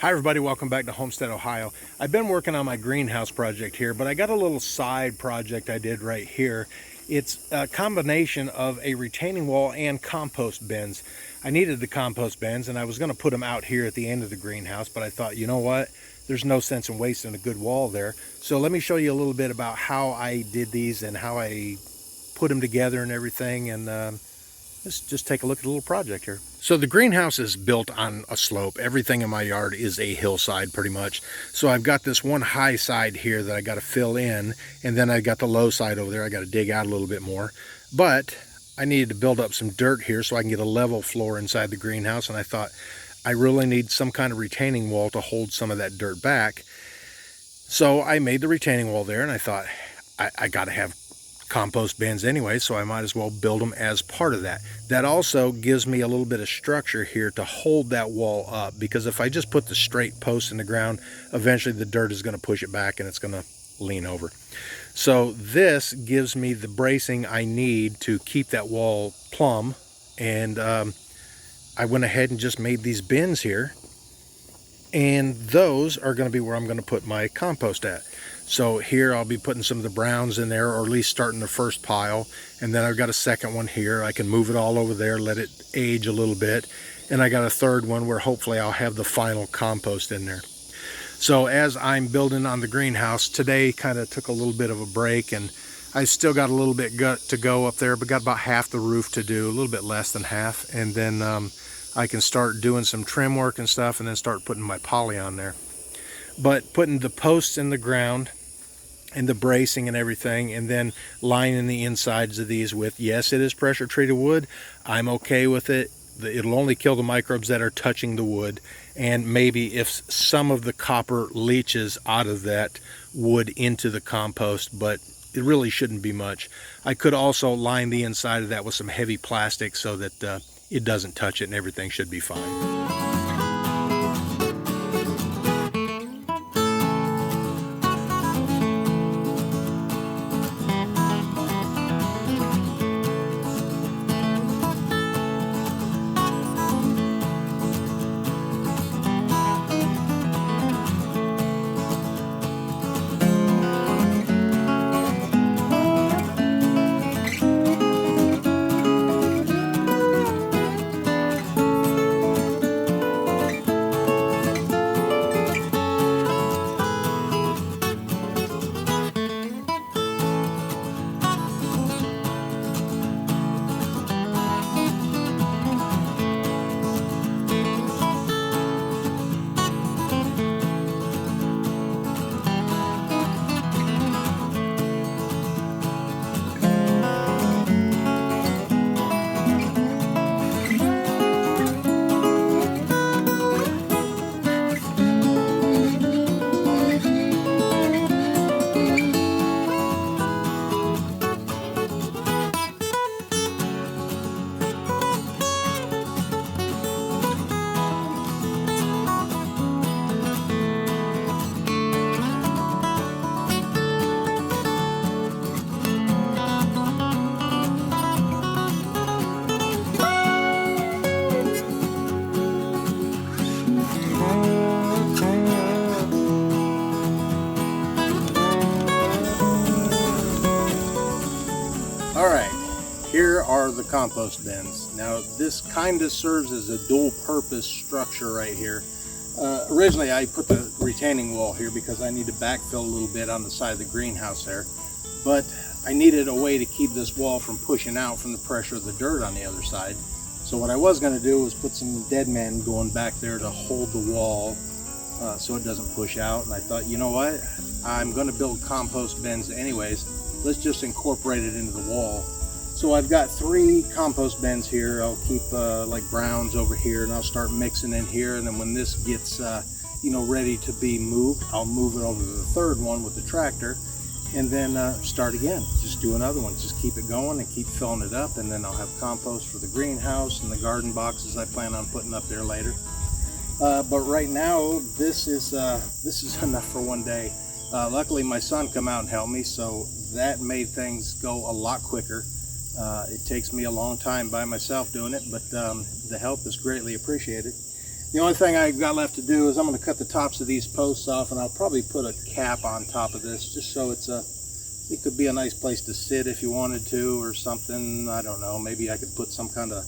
Hi everybody, welcome back to Homestead, Ohio. I've been working on my greenhouse project here, but I got a little side project I did right here. It's a combination of a retaining wall and compost bins. I needed the compost bins and I was going to put them out here at the end of the greenhouse, but I thought, you know what? There's no sense in wasting a good wall there. So let me show you a little bit about how I did these and how I put them together and everything, and let's just take a look at a little project here. So the greenhouse is built on a slope. Everything in my yard is a hillside pretty much. So I've got this one high side here that I got to fill in, and then I got the low side over there I got to dig out a little bit more. But I needed to build up some dirt here so I can get a level floor inside the greenhouse, and I thought I really need some kind of retaining wall to hold some of that dirt back. So I made the retaining wall there, and I thought I got to have compost bins anyway, so I might as well build them as part of that. That also gives me a little bit of structure here to hold that wall up, because if I just put the straight post in the ground, eventually the dirt is going to push it back and it's going to lean over. So this gives me the bracing I need to keep that wall plumb, and I went ahead and just made these bins here, and those are going to be where I'm going to put my compost at. So here I'll be putting some of the browns in there, or at least starting the first pile, and then I've got a second one here. I can move it all over there, let it age a little bit, and I got a third one where hopefully I'll have the final compost in there. So as I'm building on the greenhouse, today kind of took a little bit of a break, and I still got a little bit to go up there, but got about half the roof to do, a little bit less than half, and then I can start doing some trim work and stuff, and then start putting my poly on there. But putting the posts in the ground and the bracing and everything, and then lining the insides of these with, yes, it is pressure treated wood. I'm okay with it. It'll only kill the microbes that are touching the wood, and maybe if some of the copper leaches out of that wood into the compost, but it really shouldn't be much. I could also line the inside of that with some heavy plastic so that it doesn't touch it, and everything should be fine. Alright, here are the compost bins. Now this kind of serves as a dual purpose structure right here. Originally I put the retaining wall here because I need to backfill a little bit on the side of the greenhouse there, but I needed a way to keep this wall from pushing out from the pressure of the dirt on the other side. So what I was going to do was put some dead man going back there to hold the wall so it doesn't push out, and I thought, you know what, I'm going to build compost bins anyways. Let's just incorporate it into the wall. So I've got 3 compost bins here. I'll keep like browns over here, and I'll start mixing in here, and then when this gets ready to be moved, I'll move it over to the third one with the tractor, and then start again. Just do another one. Just keep it going and keep filling it up, and then I'll have compost for the greenhouse and the garden boxes I plan on putting up there later. But right now this is enough for one day. Luckily my son come out and helped me, so that made things go a lot quicker. It takes me a long time by myself doing it, but the help is greatly appreciated. The only thing I've got left to do is I'm going to cut the tops of these posts off, and I'll probably put a cap on top of this just so it could be a nice place to sit if you wanted to or something. I don't know, maybe I could put some kind of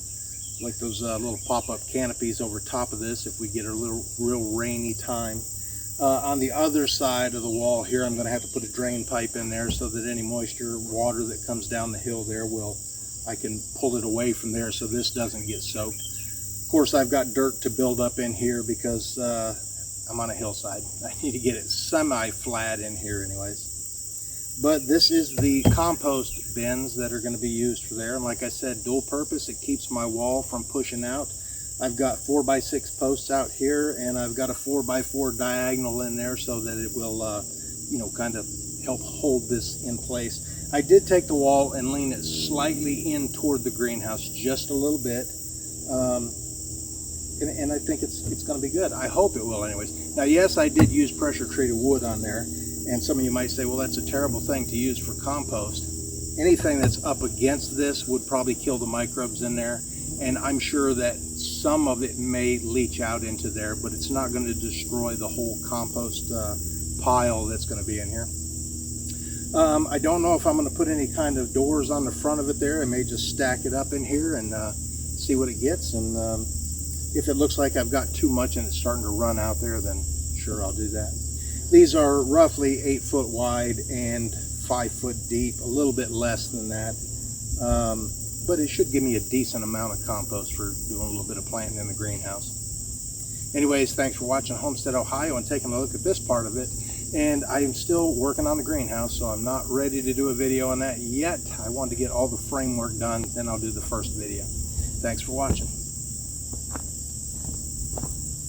like those little pop-up canopies over top of this if we get a real rainy time. On the other side of the wall here, I'm going to have to put a drain pipe in there so that any moisture, water that comes down the hill there I can pull it away from there so this doesn't get soaked. Of course, I've got dirt to build up in here because I'm on a hillside. I need to get it semi-flat in here anyways. But this is the compost bins that are going to be used for there. And like I said, dual purpose. It keeps my wall from pushing out. I've got 4x6 posts out here, and I've got a 4x4 diagonal in there so that it will, you know, kind of help hold this in place. I did take the wall and lean it slightly in toward the greenhouse, just a little bit. And I think it's going to be good. I hope it will anyways. Now, yes, I did use pressure treated wood on there. And some of you might say, well, that's a terrible thing to use for compost. Anything that's up against this would probably kill the microbes in there. And I'm sure that some of it may leach out into there, but it's not going to destroy the whole compost pile that's going to be in here. I don't know if I'm going to put any kind of doors on the front of it there. I may just stack it up in here and see what it gets. And if it looks like I've got too much and it's starting to run out there, then sure, I'll do that. These are roughly 8 foot wide and 5 foot deep, a little bit less than that. But it should give me a decent amount of compost for doing a little bit of planting in the greenhouse. Anyways, thanks for watching Homestead, Ohio, and taking a look at this part of it. And I'm still working on the greenhouse, so I'm not ready to do a video on that yet. I want to get all the framework done, then I'll do the first video. Thanks for watching.